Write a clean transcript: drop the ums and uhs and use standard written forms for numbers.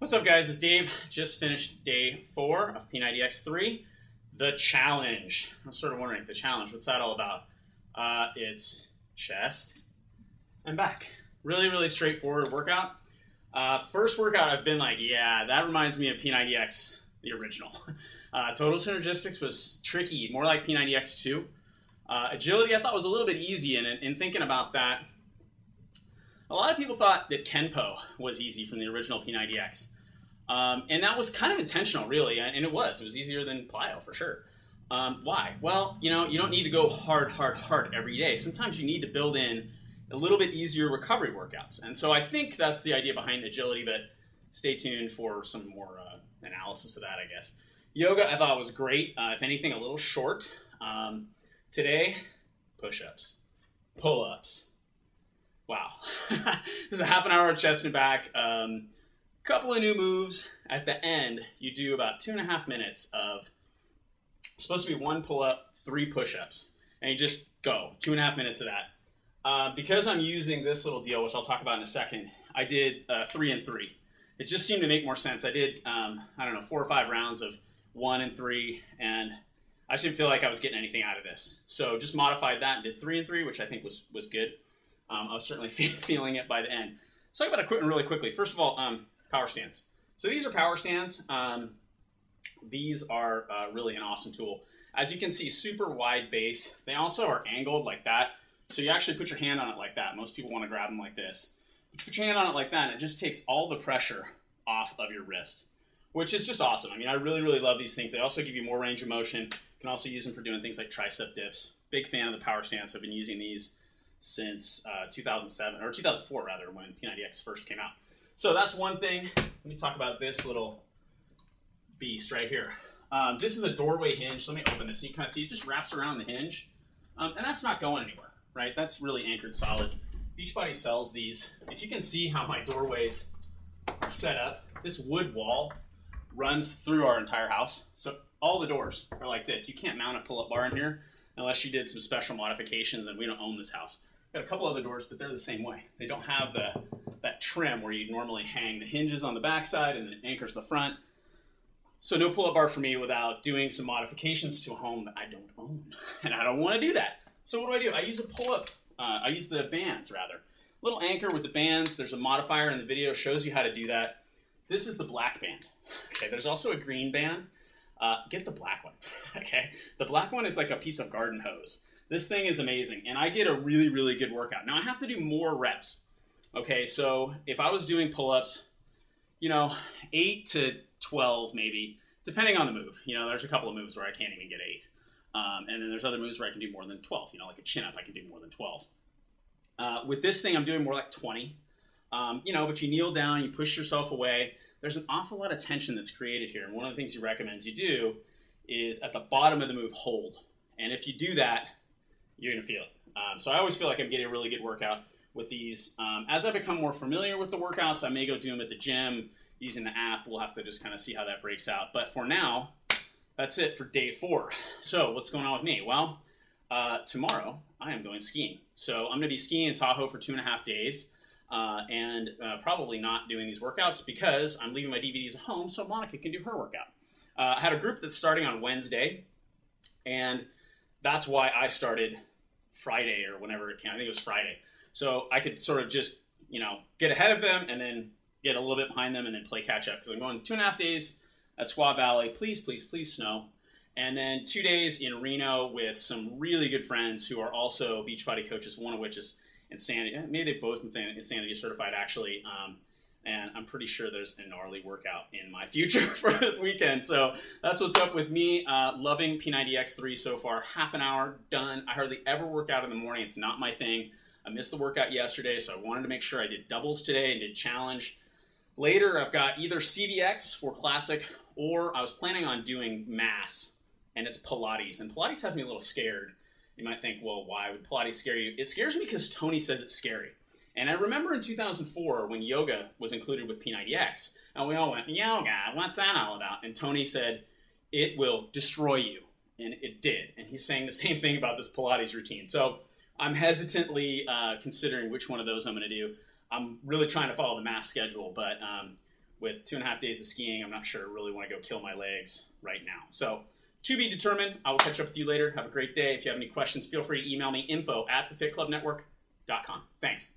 What's up, guys? It's Dave. Just finished day 4 of P90X3, the challenge. I'm sort of wondering, the challenge, what's that all about? It's chest and back. Really straightforward workout. First workout, I've been like, yeah, that reminds me of P90X, the original. Total synergistics was tricky, more like P90X2. Agility, I thought, was a little bit easy, and in thinking about that, a lot of people thought that Kenpo was easy from the original P90X. And that was kind of intentional, really, and it was easier than plyo, for sure. Why? Well, you don't need to go hard every day. Sometimes you need to build in a little bit easier recovery workouts. And so I think that's the idea behind agility, but stay tuned for some more analysis of that, I guess. Yoga, I thought was great. If anything, a little short. Today, push-ups, pull-ups. Wow. This is a half an hour of chest and back. Couple of new moves. At the end, you do about 2.5 minutes of, supposed to be 1 pull-up, 3 push-ups. And you just go, 2.5 minutes of that. Because I'm using this little deal, which I'll talk about in a second, I did 3 and 3. It just seemed to make more sense. I did, 4 or 5 rounds of 1 and 3, and I just didn't feel like I was getting anything out of this. So just modified that and did 3 and 3, which I think was good. I was certainly feeling it by the end. Let's talk about equipment really quickly. First of all, power stands. So these are power stands. These are really an awesome tool. As you can see, super wide base. They also are angled like that. So you actually put your hand on it like that. Most people want to grab them like this. You put your hand on it like that, and it just takes all the pressure off of your wrist, which is just awesome. I mean, I really love these things. They also give you more range of motion. You can also use them for doing things like tricep dips. Big fan of the power stands. I've been using these since 2007, or 2004 rather, when P90X first came out. So that's one thing. Let me talk about this little beast right here. This is a doorway hinge. So let me open this so you kind of see it just wraps around the hinge. And that's not going anywhere, right? That's really anchored solid. Beachbody sells these. If you can see how my doorways are set up, this wood wall runs through our entire house. So all the doors are like this. You can't mount a pull-up bar in here unless you did some special modifications, and we don't own this house. Got a couple other doors, but they're the same way. They don't have that trim where you normally hang the hinges on the backside and it anchors the front. So no pull-up bar for me without doing some modifications to a home that I don't own, and I don't want to do that. So what do? I use a pull-up. I use the bands, rather. Little anchor with the bands. There's a modifier in the video, shows you how to do that. This is the black band. Okay, there's also a green band. Get the black one, okay? The black one is like a piece of garden hose. This thing is amazing, and I get a really good workout. Now, I have to do more reps, okay? So if I was doing pull-ups, 8 to 12 maybe, depending on the move. There's a couple of moves where I can't even get 8. And then there's other moves where I can do more than 12. Like a chin-up, I can do more than 12. With this thing, I'm doing more like 20. But you kneel down, you push yourself away. There's an awful lot of tension that's created here. And one of the things he recommends you do is at the bottom of the move, hold. And if you do that, you're going to feel it. So I always feel like I'm getting a really good workout with these. As I become more familiar with the workouts, I may go do them at the gym using the app. We'll have to just kind of see how that breaks out. But for now, that's it for day 4. So what's going on with me? Well, tomorrow I am going skiing. So I'm going to be skiing in Tahoe for 2.5 days. And probably not doing these workouts because I'm leaving my DVDs at home so Monica can do her workout. I had a group that's starting on Wednesday, and that's why I started Friday or whenever it came. I think it was Friday. So I could sort of just, get ahead of them and then get a little bit behind them and then play catch up because I'm going 2.5 days at Squaw Valley. Please snow. And then 2 days in Reno with some really good friends who are also Beachbody coaches, one of which is Insanity. Maybe they both Insanity certified, actually. And I'm pretty sure there's a gnarly workout in my future for this weekend. So that's what's up with me. Loving P90X3 so far. Half an hour, done. I hardly ever work out in the morning. It's not my thing. I missed the workout yesterday, so I wanted to make sure I did doubles today and did challenge. Later, I've got either CVX for classic, or I was planning on doing mass, and it's Pilates. And Pilates has me a little scared. You might think, well, why would Pilates scare you? It scares me because Tony says it's scary. And I remember in 2004 when yoga was included with P90X, and we all went, yoga, what's that all about? And Tony said, it will destroy you. And it did. And he's saying the same thing about this Pilates routine. So I'm hesitantly considering which one of those I'm going to do. I'm really trying to follow the mass schedule, but with 2.5 days of skiing, I'm not sure I really want to go kill my legs right now. So to be determined. I will catch up with you later. Have a great day. If you have any questions, feel free to email me, info@thefitclubnetwork.com. Thanks.